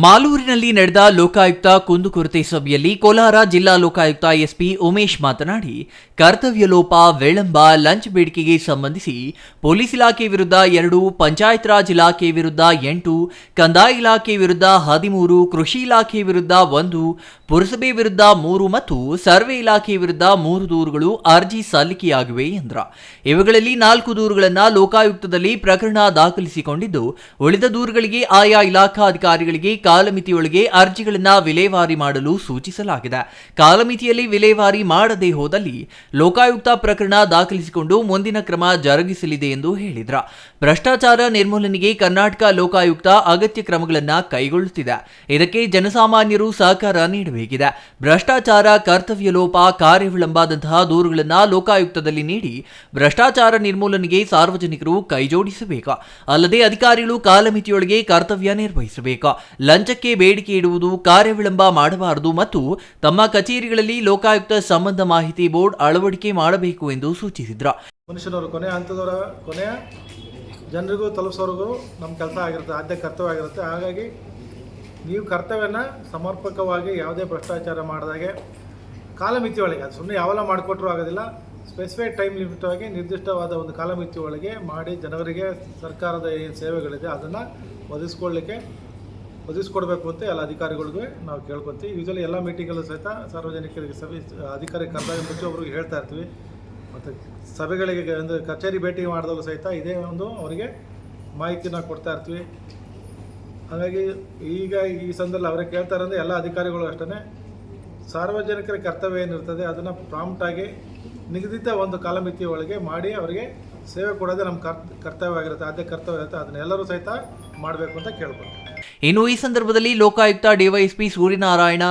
ಮಾಲೂರಿನಲ್ಲಿ ನಡೆದ ಲೋಕಾಯುಕ್ತ ಕುಂದುಕೊರತೆ ಸಭೆಯಲ್ಲಿ ಕೋಲಾರ ಜಿಲ್ಲಾ ಲೋಕಾಯುಕ್ತ ಎಸ್ಪಿ ಉಮೇಶ್ ಮಾತನಾಡಿ, ಕರ್ತವ್ಯ ಲೋಪ, ವಿಳಂಬ, ಲಂಚ್ ಬೇಡಿಕೆಗೆ ಸಂಬಂಧಿಸಿ ಪೊಲೀಸ್ ಇಲಾಖೆ ವಿರುದ್ಧ 2, ಪಂಚಾಯತ್ ರಾಜ್ ಇಲಾಖೆ ವಿರುದ್ಧ 8, ಕಂದಾಯ ಇಲಾಖೆ ವಿರುದ್ಧ 13, ಕೃಷಿ ಇಲಾಖೆ ವಿರುದ್ಧ 1, ಪುರಸಭೆ ವಿರುದ್ಧ 3 ಮತ್ತು ಸರ್ವೆ ಇಲಾಖೆ ವಿರುದ್ಧ 3 ದೂರುಗಳು ಅರ್ಜಿ ಸಲ್ಲಿಕೆಯಾಗಿವೆ ಎಂದರು. ಇವುಗಳಲ್ಲಿ 4 ದೂರುಗಳನ್ನು ಲೋಕಾಯುಕ್ತದಲ್ಲಿ ಪ್ರಕರಣ ದಾಖಲಿಸಿಕೊಂಡಿದ್ದು, ಉಳಿದ ದೂರುಗಳಿಗೆ ಆಯಾ ಇಲಾಖಾಧಿಕಾರಿಗಳಿಗೆ ಕಾಲಮಿತಿಯೊಳಗೆ ಅರ್ಜಿಗಳನ್ನು ವಿಲೇವಾರಿ ಮಾಡಲು ಸೂಚಿಸಲಾಗಿದೆ. ಕಾಲಮಿತಿಯಲ್ಲಿ ವಿಲೇವಾರಿ ಮಾಡದೇ ಹೋದಲ್ಲಿ ಲೋಕಾಯುಕ್ತ ಪ್ರಕರಣ ದಾಖಲಿಸಿಕೊಂಡು ಮುಂದಿನ ಕ್ರಮ ಜರುಗಿಸಲಿದೆ ಎಂದು ಹೇಳಿದರು. ಭ್ರಷ್ಟಾಚಾರ ನಿರ್ಮೂಲನೆಗೆ ಕರ್ನಾಟಕ ಲೋಕಾಯುಕ್ತ ಅಗತ್ಯ ಕ್ರಮಗಳನ್ನು ಕೈಗೊಳ್ಳುತ್ತಿದೆ. ಇದಕ್ಕೆ ಜನಸಾಮಾನ್ಯರು ಸಹಕಾರ ನೀಡಬೇಕಿದೆ. ಭ್ರಷ್ಟಾಚಾರ, ಕರ್ತವ್ಯ ಲೋಪ, ಕಾರ್ಯ ವಿಳಂಬದಂತಹ ದೂರುಗಳನ್ನು ಲೋಕಾಯುಕ್ತದಲ್ಲಿ ನೀಡಿ ಭ್ರಷ್ಟಾಚಾರ ನಿರ್ಮೂಲನೆಗೆ ಸಾರ್ವಜನಿಕರು ಕೈಜೋಡಿಸಬೇಕು. ಅಲ್ಲದೆ ಅಧಿಕಾರಿಗಳು ಕಾಲಮಿತಿಯೊಳಗೆ ಕರ್ತವ್ಯ ನಿರ್ವಹಿಸಬೇಕು. ಲಂಚಕ್ಕೆ ಬೇಡಿಕೆ ಇಡುವುದು, ಕಾರ್ಯ ವಿಳಂಬ ಮಾಡಬಾರದು ಮತ್ತು ತಮ್ಮ ಕಚೇರಿಗಳಲ್ಲಿ ಲೋಕಾಯುಕ್ತ ಸಂಬಂಧ ಮಾಹಿತಿ ಬೋರ್ಡ್ ಅಳವಡಿಕೆ ಮಾಡಬೇಕು ಎಂದು ಸೂಚಿಸಿದರು. ಮನುಷ್ಯನವರು ಕೊನೆಯ ಹಂತದವರ ಕೊನೆಯ ಜನರಿಗೂ ತಲುಪಿಸೋರಿಗೂ ನಮ್ಮ ಕೆಲಸ ಆಗಿರುತ್ತೆ, ಆದ್ಯ ಕರ್ತವ್ಯ ಆಗಿರುತ್ತೆ. ಹಾಗಾಗಿ ನೀವು ಕರ್ತವ್ಯನ ಸಮರ್ಪಕವಾಗಿ ಯಾವುದೇ ಭ್ರಷ್ಟಾಚಾರ ಮಾಡಿದಾಗೆ ಕಾಲಮಿತಿ ಒಳಗೆ, ಅದು ಸುಮ್ಮನೆ ಯಾವೆಲ್ಲ ಮಾಡಿಕೊಟ್ರೂ ಆಗೋದಿಲ್ಲ, ಸ್ಪೆಸಿಫೈಡ್ ಟೈಮ್ ಲಿಮಿಟ್ ಆಗಿ ನಿರ್ದಿಷ್ಟವಾದ ಒಂದು ಕಾಲಮಿತಿ ಒಳಗೆ ಮಾಡಿ ಜನವರಿಗೆ ಸರ್ಕಾರದ ಏನು ಸೇವೆಗಳಿದೆ ಅದನ್ನು ಒದಗಿಸ್ಕೊಡ್ಬೇಕು ಅಂತ ಎಲ್ಲ ಅಧಿಕಾರಿಗಳಿಗೂ ನಾವು ಕೇಳ್ಕೊತೀವಿ. ಯೂಶಲಿ ಎಲ್ಲ ಮೀಟಿಂಗಲ್ಲೂ ಸಹಿತ ಸಾರ್ವಜನಿಕರಿಗೆ ಅಧಿಕಾರಿ ಕರ್ತವ್ಯ ಮುಚ್ಚೋಬ್ರಿಗೆ ಹೇಳ್ತಾ ಇರ್ತೀವಿ. ಮತ್ತು ಸಭೆಗಳಿಗೆ ಒಂದು ಕಚೇರಿ ಭೇಟಿ ಮಾಡಿದಲ್ಲೂ ಸಹಿತ ಇದೇ ಒಂದು ಅವರಿಗೆ ಮಾಹಿತಿನ ಕೊಡ್ತಾ ಇರ್ತೀವಿ. ಹಾಗಾಗಿ ಈಗ ಈ ಸಂದರ್ಭದಲ್ಲಿ ಅವರೇ ಕೇಳ್ತಾರೆ ಅಂದರೆ ಎಲ್ಲ ಅಧಿಕಾರಿಗಳು ಅಷ್ಟೇ ಸಾರ್ವಜನಿಕರ ಕರ್ತವ್ಯ ಏನಿರ್ತದೆ ಅದನ್ನು ಪ್ರಾಂಪ್ಟಾಗಿ ನಿಗದಿತ ಒಂದು ಕಾಲಮಿತಿ ಒಳಗೆ ಮಾಡಿ ಅವರಿಗೆ ಸೇವೆ ಕೊಡೋದೇ ನಮ್ಮ ಕರ್ತವ್ಯ ಆಗಿರುತ್ತೆ, ಆದ್ಯ ಕರ್ತವ್ಯ ಇರುತ್ತೆ. ಅದನ್ನೆಲ್ಲರೂ ಸಹಿತ ಮಾಡಬೇಕು ಅಂತ ಕೇಳ್ಬೋದು. ಇನ್ನು ಈ ಸಂದರ್ಭದಲ್ಲಿ Lokayukta DYSP Suryanarayana,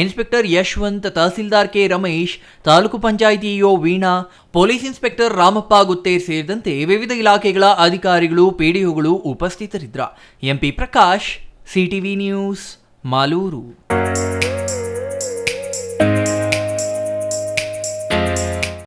inspector Yashwant, tahsildar K Ramesh, taluk panchayat EO Veena, police inspector Ramappa ಗುತ್ತೇರ್ ಸೇರಿದಂತೆ ವಿವಿಧ ಇಲಾಖೆಗಳ ಅಧಿಕಾರಿಗಳು, ಪಿಡಿಒಗಳು ಉಪಸ್ಥಿತರಿದ್ದರು. MP Prakash, CTV news, Malur.